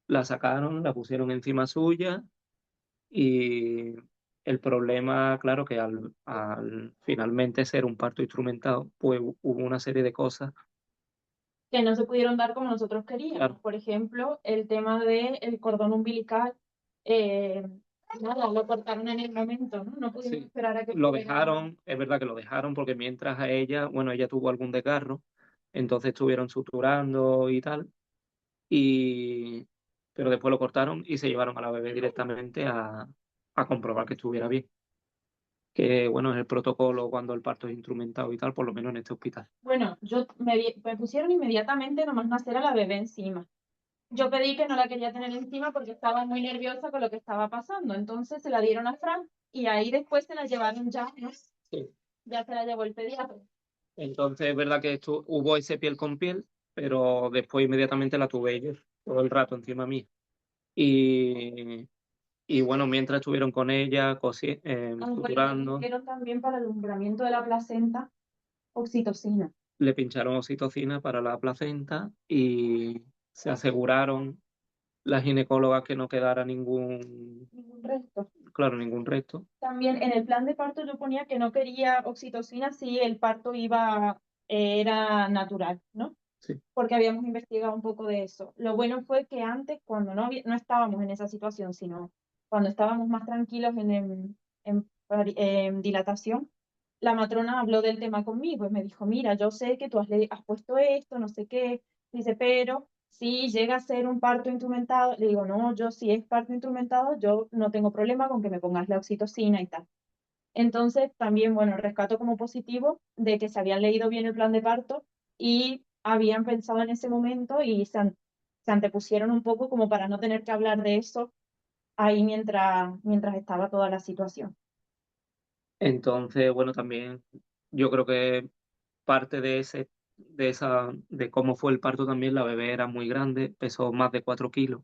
La sacaron, la pusieron encima suya. Y el problema, claro, que al finalmente ser un parto instrumentado, pues hubo una serie de cosas. Que no se pudieron dar como nosotros queríamos. Claro, Por ejemplo, el tema del cordón umbilical, eh, nada, lo cortaron en el momento, ¿no? No pudimos sí, esperar a que lo pudiera. dejaron, es verdad que lo dejaron porque mientras a ella, bueno, ella tuvo algún desgarro, entonces estuvieron suturando y tal, y pero después lo cortaron y se llevaron a la bebé directamente a comprobar que estuviera bien. Que bueno, es el protocolo cuando el parto es instrumentado y tal, por lo menos en este hospital. Bueno, me pusieron inmediatamente nomás nacer a la bebé encima. Yo pedí que no la quería tener encima porque estaba muy nerviosa con lo que estaba pasando. Entonces se la dieron a Fran y ahí después se la llevaron ya, ¿no? Sí. Ya se la llevó el pediatra. Entonces es verdad que hubo ese piel con piel, pero después inmediatamente la tuve yo todo el rato encima mí. Y, y bueno, mientras estuvieron con ella, Ah, bueno, le suturando, pusieron también para el alumbramiento de la placenta oxitocina. le pincharon oxitocina para la placenta y se aseguraron las ginecólogas que no quedara ningún, Ningún resto. claro, ningún resto. También en el plan de parto yo ponía que no quería oxitocina si el parto era natural, ¿no? Sí, Porque habíamos investigado un poco de eso. Lo bueno fue que antes, cuando no estábamos en esa situación, sino cuando estábamos más tranquilos en dilatación, la matrona habló del tema conmigo y me dijo, mira, yo sé que tú has puesto esto, no sé qué, dice, pero si llega a ser un parto instrumentado, le digo, no, yo si es parto instrumentado, yo no tengo problema con que me pongas la oxitocina y tal. Entonces, también, bueno, rescato como positivo de que se habían leído bien el plan de parto y habían pensado en ese momento y se antepusieron un poco como para no tener que hablar de eso ahí mientras estaba toda la situación. entonces, bueno, también yo creo que parte de cómo fue el parto también, la bebé era muy grande, pesó más de 4 kilos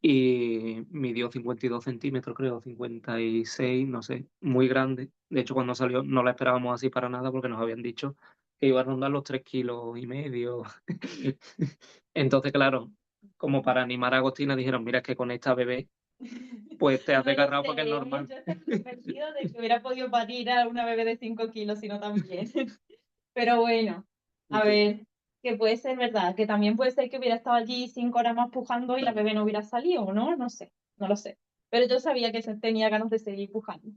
y midió 52 centímetros, creo, 56, no sé, muy grande. De hecho, cuando salió no la esperábamos así para nada porque nos habían dicho que iba a rondar los 3,5 kilos. Entonces, claro, como para animar a Agostina, dijeron, mira, es que con esta bebé, pues te has No lo desgarrado sé, porque es normal. yo estoy convencida de que hubiera podido parir a una bebé de 5 kilos, sino también. Pero bueno, a ver, que puede ser verdad, que también puede ser que hubiera estado allí 5 horas más pujando y la bebé no hubiera salido, ¿no? No sé, no lo sé. Pero yo sabía que tenía ganas de seguir pujando.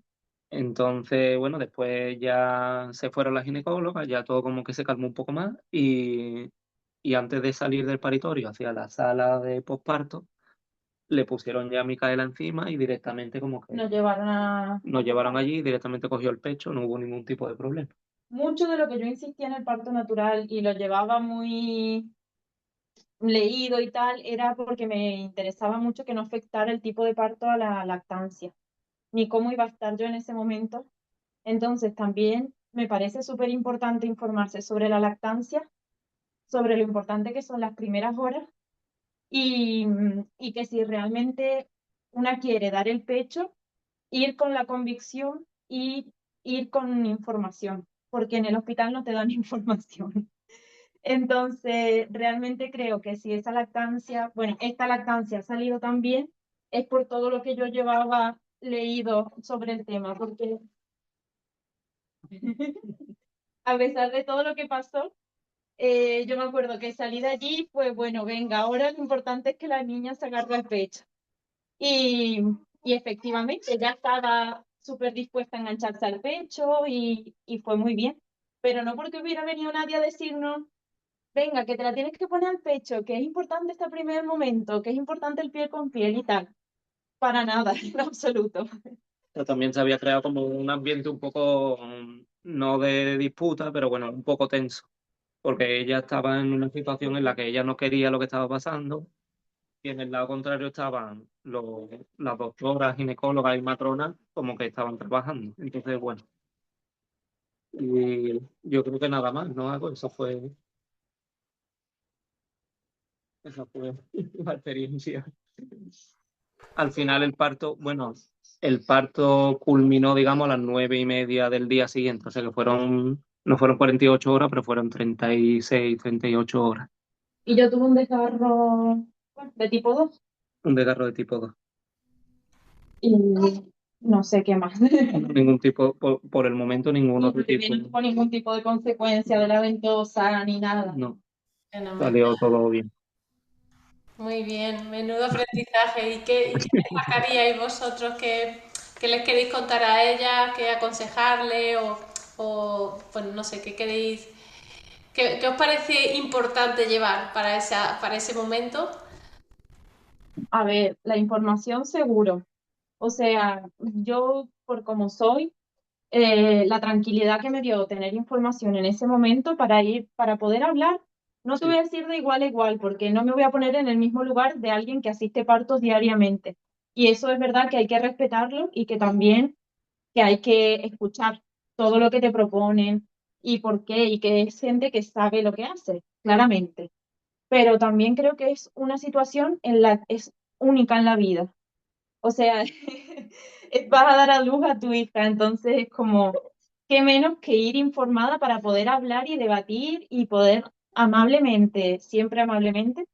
Entonces, bueno, después ya se fueron las ginecólogas, ya todo como que se calmó un poco más y antes de salir del paritorio hacia la sala de posparto, le pusieron ya a Micaela encima y directamente como que Nos llevaron a nos llevaron allí, directamente cogió el pecho, no hubo ningún tipo de problema. mucho de lo que yo insistía en el parto natural y lo llevaba muy leído y tal, era porque me interesaba mucho que no afectara el tipo de parto a la lactancia, ni cómo iba a estar yo en ese momento. Entonces, también me parece súper importante informarse sobre la lactancia, sobre lo importante que son las primeras horas y que si realmente una quiere dar el pecho, ir con la convicción y ir con información, porque en el hospital no te dan información. Entonces, realmente creo que si esta lactancia ha salido tan bien, es por todo lo que yo llevaba leído sobre el tema, porque a pesar de todo lo que pasó, yo me acuerdo que salí de allí, pues bueno, venga, ahora lo importante es que la niña se agarre al pecho. Y, y efectivamente ya estaba súper dispuesta a engancharse al pecho y fue muy bien. Pero no porque hubiera venido nadie a decirnos, venga, que te la tienes que poner al pecho, que es importante este primer momento, que es importante el piel con piel y tal. Para nada, en absoluto. Pero también se había creado como un ambiente un poco, no de disputa, pero bueno, un poco tenso, porque ella estaba en una situación en la que ella no quería lo que estaba pasando y en el lado contrario estaban las doctoras, ginecólogas y matronas como que estaban trabajando. Entonces, bueno, y yo creo que nada más, ¿no? Algo, esa fue la experiencia. Al final el parto, bueno, el parto culminó, digamos, a las 9:30 del día siguiente, o sea que no fueron 48 horas, pero fueron 36, 38 horas. Y yo tuve un desgarro de tipo 2 Un desgarro de tipo 2. y no sé qué más. Ningún tipo, por el momento, ningún Y otro tipo. no tuvo ningún tipo de consecuencia de la ventosa ni nada. No, Fenomenal. salió todo bien. Muy bien, menudo aprendizaje. ¿Y qué destacaríais vosotros que les queréis contar a ella, qué aconsejarle pues no sé, qué queréis, qué os parece importante llevar para ese momento? A ver, la información seguro. O sea, yo por como soy, la tranquilidad que me dio tener información en ese momento para poder hablar, no te voy Sí, a decir de igual a igual, porque no me voy a poner en el mismo lugar de alguien que asiste partos diariamente. Y eso es verdad que hay que respetarlo y que también que hay que escuchar todo lo que te proponen y por qué, y que es gente que sabe lo que hace, claramente. Pero también creo que es una situación es única en la vida. O sea, vas a dar a luz a tu hija, entonces es como, qué menos que ir informada para poder hablar y debatir y poder amablemente, siempre amablemente,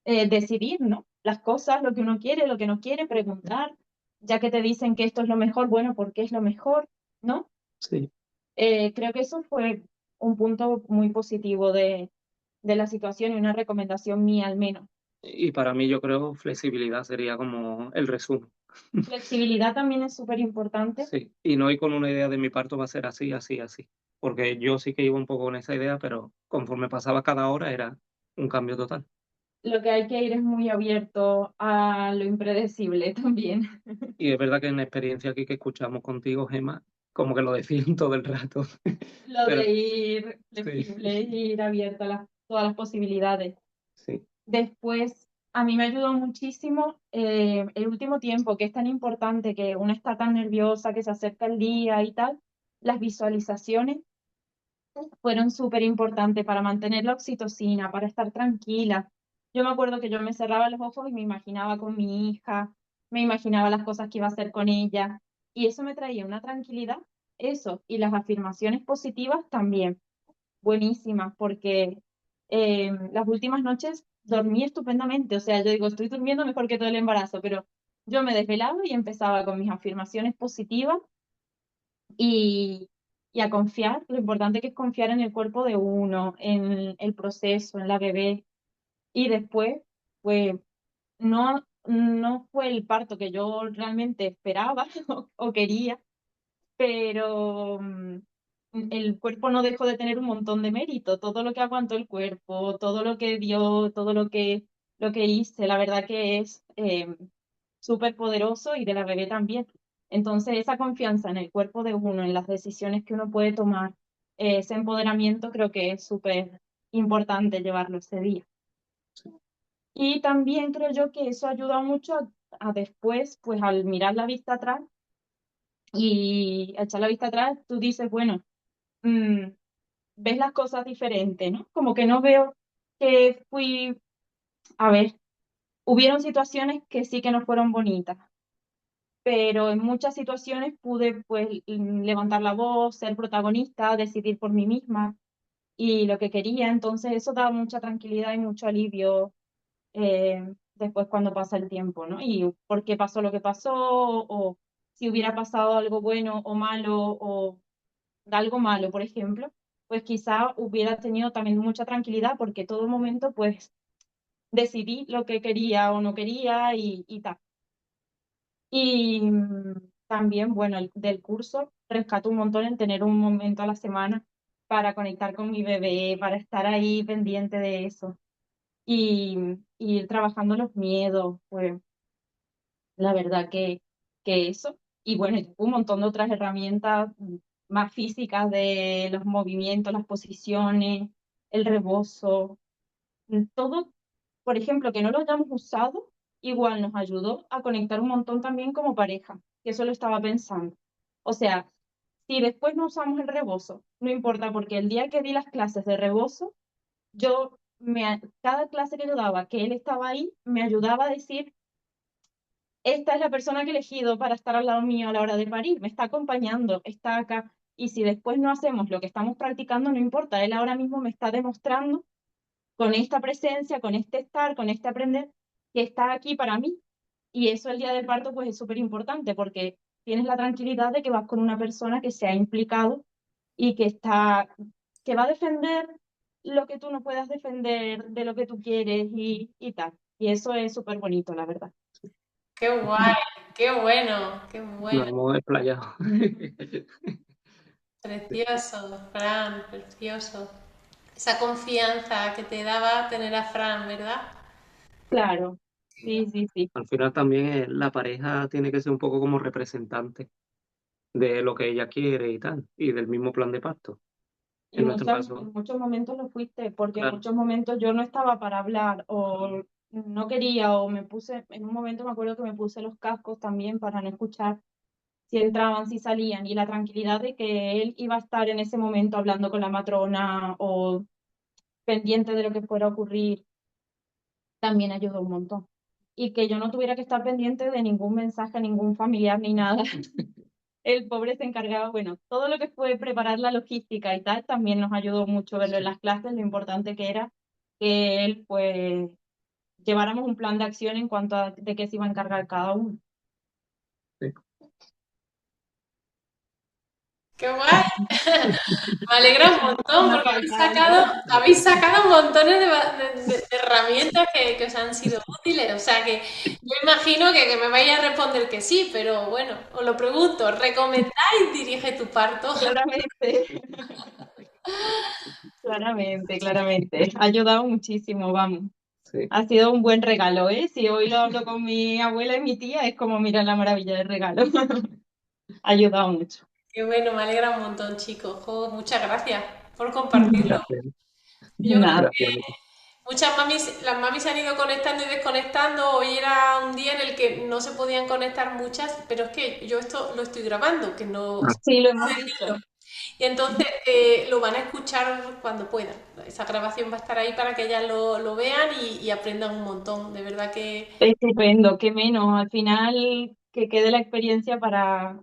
decidir, ¿no? Las cosas, lo que uno quiere, lo que no quiere, preguntar, ya que te dicen que esto es lo mejor, bueno, ¿por qué es lo mejor? ¿No? sí. Creo que eso fue un punto muy positivo de la situación y una recomendación mía al menos. Y para mí yo creo flexibilidad sería como el resumen. Flexibilidad también es súper importante. Sí, y no ir con una idea de mi parto va a ser así, así, así. Porque yo sí que iba un poco con esa idea, pero conforme pasaba cada hora era un cambio total. Lo que hay que ir es muy abierto a lo impredecible también. Y es verdad que en la experiencia aquí que escuchamos contigo, Gemma, como que lo decían todo el rato. Lo Pero de ir sí, flexible y ir abierto a todas las posibilidades. sí, Después, a mí me ayudó muchísimo el último tiempo, que es tan importante, que uno está tan nerviosa, que se acerca el día y tal. Las visualizaciones fueron súper importantes para mantener la oxitocina, para estar tranquila. Yo me acuerdo que yo me cerraba los ojos y me imaginaba con mi hija, me imaginaba las cosas que iba a hacer con ella, y eso me traía una tranquilidad, eso, y las afirmaciones positivas también, buenísimas, porque las últimas noches dormí estupendamente, o sea, yo digo, estoy durmiendo mejor que todo el embarazo, pero yo me desvelaba y empezaba con mis afirmaciones positivas y, y a confiar, lo importante que es confiar en el cuerpo de uno, en el proceso, en la bebé. Y después, pues no fue el parto que yo realmente esperaba o quería, pero el cuerpo no dejó de tener un montón de mérito, todo lo que aguantó el cuerpo, todo lo que dio, todo lo que hice, la verdad que es súper poderoso y de la bebé también. Entonces, esa confianza en el cuerpo de uno, en las decisiones que uno puede tomar, ese empoderamiento creo que es súper importante llevarlo ese día. Y también creo yo que eso ayuda mucho a después, pues al mirar la vista atrás y echar la vista atrás, tú dices, bueno, mm, ves las cosas diferentes, ¿no? Como que no veo que a ver, hubieron situaciones que sí que no fueron bonitas, pero en muchas situaciones pude pues levantar la voz, ser protagonista, decidir por mí misma y lo que quería. Entonces eso da mucha tranquilidad y mucho alivio después cuando pasa el tiempo, ¿no? Y por qué pasó lo que pasó, o si hubiera pasado algo bueno o malo, o algo malo, por ejemplo, pues quizá hubiera tenido también mucha tranquilidad porque todo momento pues decidí lo que quería o no quería y tal. Y también, bueno, del curso rescato un montón en tener un momento a la semana para conectar con mi bebé, para estar ahí pendiente de eso y ir trabajando los miedos, pues la verdad que eso. Y bueno, y un montón de otras herramientas más físicas de los movimientos, las posiciones, el rebozo, todo, por ejemplo, que no lo hayamos usado, igual nos ayudó a conectar un montón también como pareja, que eso lo estaba pensando. O sea, si después no usamos el rebozo, no importa, porque el día que di las clases de rebozo, cada clase que yo daba, que él estaba ahí, me ayudaba a decir, esta es la persona que he elegido para estar al lado mío a la hora de parir, me está acompañando, está acá. Y si después no hacemos lo que estamos practicando, no importa, él ahora mismo me está demostrando con esta presencia, con este estar, con este aprender, que está aquí para mí. Y eso el día del parto pues es súper importante porque tienes la tranquilidad de que vas con una persona que se ha implicado y que va a defender lo que tú no puedas defender de lo que tú quieres y tal. Y eso es súper bonito, la verdad. Qué guay, qué bueno, qué Nos bueno. hemos explayado. Precioso, Fran, precioso. Esa confianza que te daba tener a Fran, ¿verdad? Claro, sí, sí, sí. Al final también la pareja tiene que ser un poco como representante de lo que ella quiere y tal, y del mismo plan de parto. Y En nuestro en caso, muchos momentos lo fuiste, porque en claro, muchos momentos yo no estaba para hablar o no quería o me puse, en un momento me acuerdo que me puse los cascos también para no escuchar si entraban, si salían y la tranquilidad de que él iba a estar en ese momento hablando con la matrona o pendiente de lo que fuera a ocurrir, también ayudó un montón. Y que yo no tuviera que estar pendiente de ningún mensaje, ningún familiar ni nada. El pobre se encargaba, bueno, todo lo que fue preparar la logística y tal, también nos ayudó mucho verlo en sí, las clases, lo importante que era que él, pues, lleváramos un plan de acción en cuanto a de qué se iba a encargar cada uno. sí. Qué guay. Me alegra un montón No porque falta algo. habéis sacado montones de herramientas que os han sido útiles. O sea que yo imagino que me vais a responder que sí, pero bueno, os lo pregunto. ¿Recomendáis Dirige tu parto? Claramente, claramente, claramente. Ha ayudado muchísimo, vamos. Sí. Ha sido un buen regalo, ¿eh? Si hoy lo hablo con mi abuela y mi tía, es como mirar la maravilla del regalo. Ha ayudado mucho. Qué bueno, me alegra un montón, chicos. Jo, muchas gracias por compartirlo. Gracias, Yo creo Nada. gracias. Nico. muchas mamis, las mamis se han ido conectando y desconectando. Hoy era un día en el que no se podían conectar muchas, pero es que yo esto lo estoy grabando, que no Ah, sé Sí, lo cómo hemos decirlo. visto. Y entonces lo van a escuchar cuando puedan. Esa grabación va a estar ahí para que ellas lo vean y aprendan un montón. De verdad que Estupendo, qué menos. Al final, que quede la experiencia para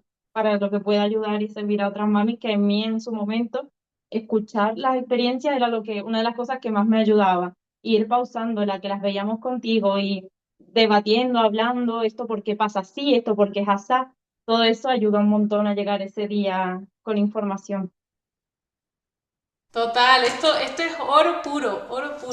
lo que pueda ayudar y servir a otras mamis, que en mí en su momento, escuchar las experiencias era una de las cosas que más me ayudaba. Ir pausándola, que las veíamos contigo y debatiendo, hablando, esto porque pasa así, esto porque es así. Todo eso ayuda un montón a llegar ese día con información. total, esto es oro puro, oro puro.